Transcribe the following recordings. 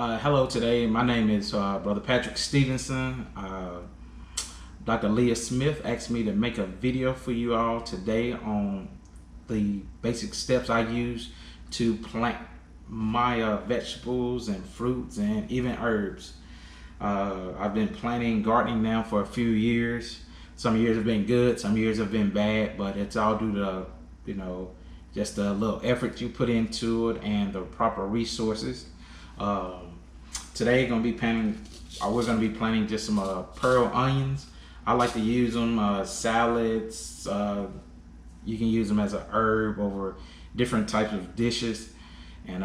Hello today. My name is Brother Patrick Stevenson. Dr. Leah Smith asked me to make a video for you all today on the basic steps I use to plant my vegetables and fruits and even herbs. I've been planting gardening now for a few years. Some years have been good, some years have been bad, but it's all due to, just a little effort you put into it and the proper resources. Today we're gonna be planting just some pearl onions. I like to use them salads. You can use them as a herb over different types of dishes. And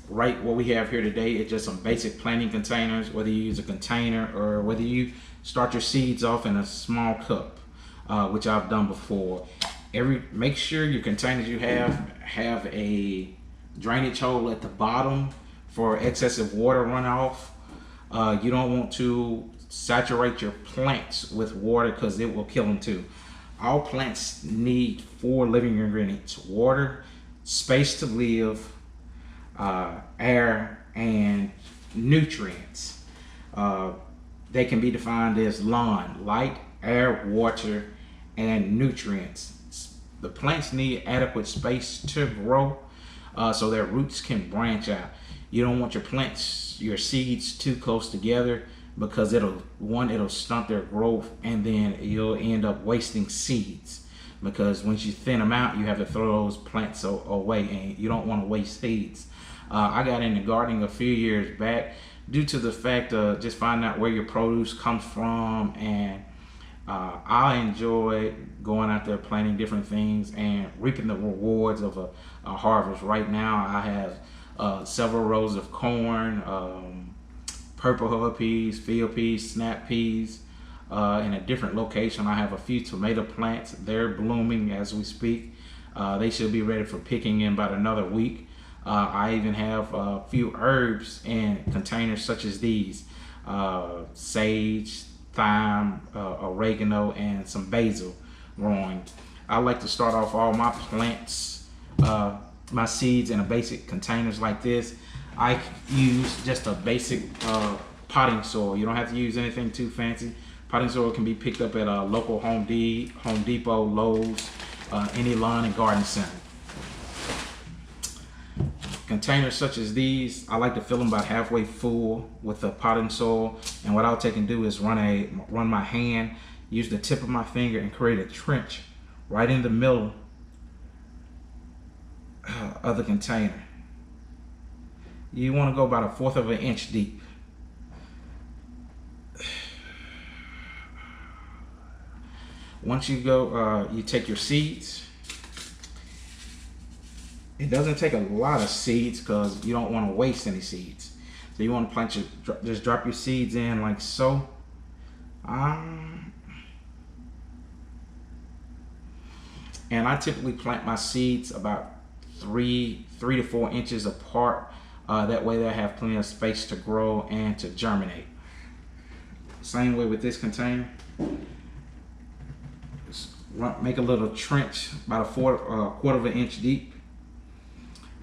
what we have here today is just some basic planting containers, whether you use a container or whether you start your seeds off in a small cup, which I've done before. Make sure your containers you have a drainage hole at the bottom for excessive water runoff. You don't want to saturate your plants with water because it will kill them too. All plants need 4 living ingredients: water, space to live, air, and nutrients. They can be defined as LAN: light, air, water, and nutrients. The plants need adequate space to grow so their roots can branch out. You don't want your seeds too close together because it'll stunt their growth, and then you'll end up wasting seeds, because once you thin them out, you have to throw those plants away, and you don't want to waste seeds. I got into gardening a few years back due to the fact of just finding out where your produce comes from, and I enjoy going out there planting different things and reaping the rewards of a harvest. Right now I have several rows of corn, purple hover peas, field peas, snap peas. In a different location I have a few tomato plants. They're blooming as we speak. They should be ready for picking in about another week. I even have a few herbs in containers such as these: sage, thyme, oregano, and some basil growing. I like to start off all my plants, my seeds, in a basic containers like this. I use just a basic potting soil. You don't have to use anything too fancy. Potting soil can be picked up at a local Home Depot, Lowe's, any lawn and garden center. Containers such as these, I like to fill them about halfway full with the potting soil, and what I'll take and do is run my hand, use the tip of my finger, and create a trench right in the middle of the container. You want to go about 1/4 of an inch deep. Once you go, you take your seeds. It doesn't take a lot of seeds because you don't want to waste any seeds. So you want to just drop your seeds in like so. And I typically plant my seeds about 3 to 4 inches apart. That way they have plenty of space to grow and to germinate. Same way with this container. Just make a little trench about a 1/4 of an inch deep.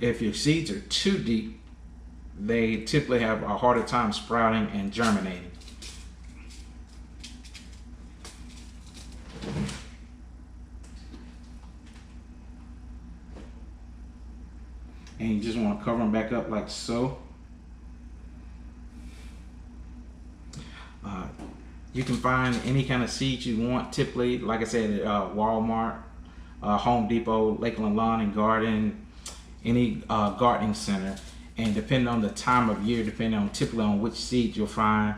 If your seeds are too deep, they typically have a harder time sprouting and germinating. And you just want to cover them back up like so. You can find any kind of seeds you want, typically, like I said, at Walmart, Home Depot, Lakeland Lawn and Garden, any gardening center. And depending on the time of year, typically on which seeds you'll find.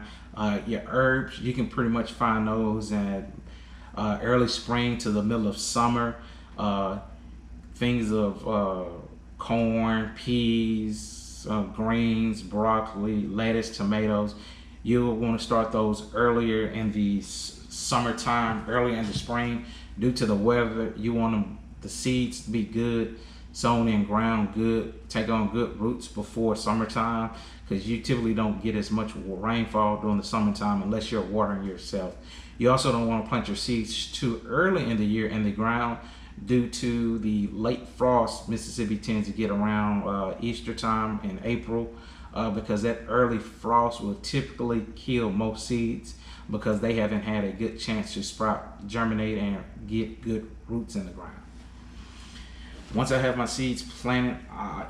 Your herbs, you can pretty much find those at early spring to the middle of summer. Things of corn, peas, greens, broccoli, lettuce, tomatoes. You'll want to start those earlier in the summertime, earlier in the spring. Due to the weather, you want the seeds to be good, sown in ground good, take on good roots before summertime, because you typically don't get as much rainfall during the summertime unless you're watering yourself. You also don't want to plant your seeds too early in the year in the ground. Due to the late frost Mississippi tends to get around Easter time in April. because that early frost will typically kill most seeds because they haven't had a good chance to sprout, germinate, and get good roots in the ground. Once I have my seeds planted,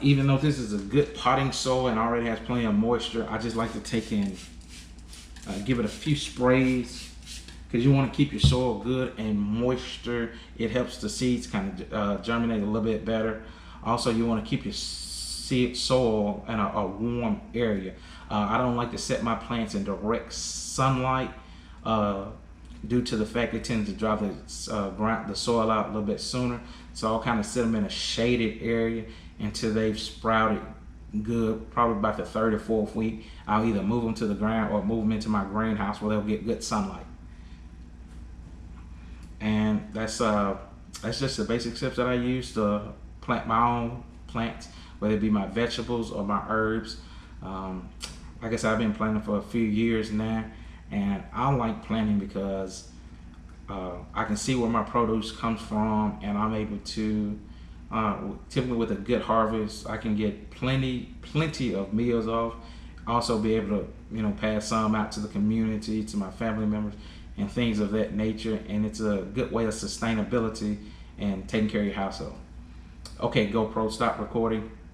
even though this is a good potting soil and already has plenty of moisture, I just like to take in, give it a few sprays, because you want to keep your soil good and moisture. It helps the seeds kind of germinate a little bit better. Also, you want to keep your seed soil in a warm area. I don't like to set my plants in direct sunlight due to the fact it tends to dry the soil out a little bit sooner. So I'll kind of set them in a shaded area until they've sprouted good. Probably about the third or fourth week, I'll either move them to the ground or move them into my greenhouse where they'll get good sunlight. And that's just the basic steps that I use to plant my own plants, whether it be my vegetables or my herbs. Like I said, I've been planting for a few years now, and I like planting because I can see where my produce comes from, and I'm able to, typically with a good harvest, I can get plenty of meals off. Also be able to, pass some out to the community, to my family members, and things of that nature. And it's a good way of sustainability and taking care of your household. Okay, GoPro, stop recording.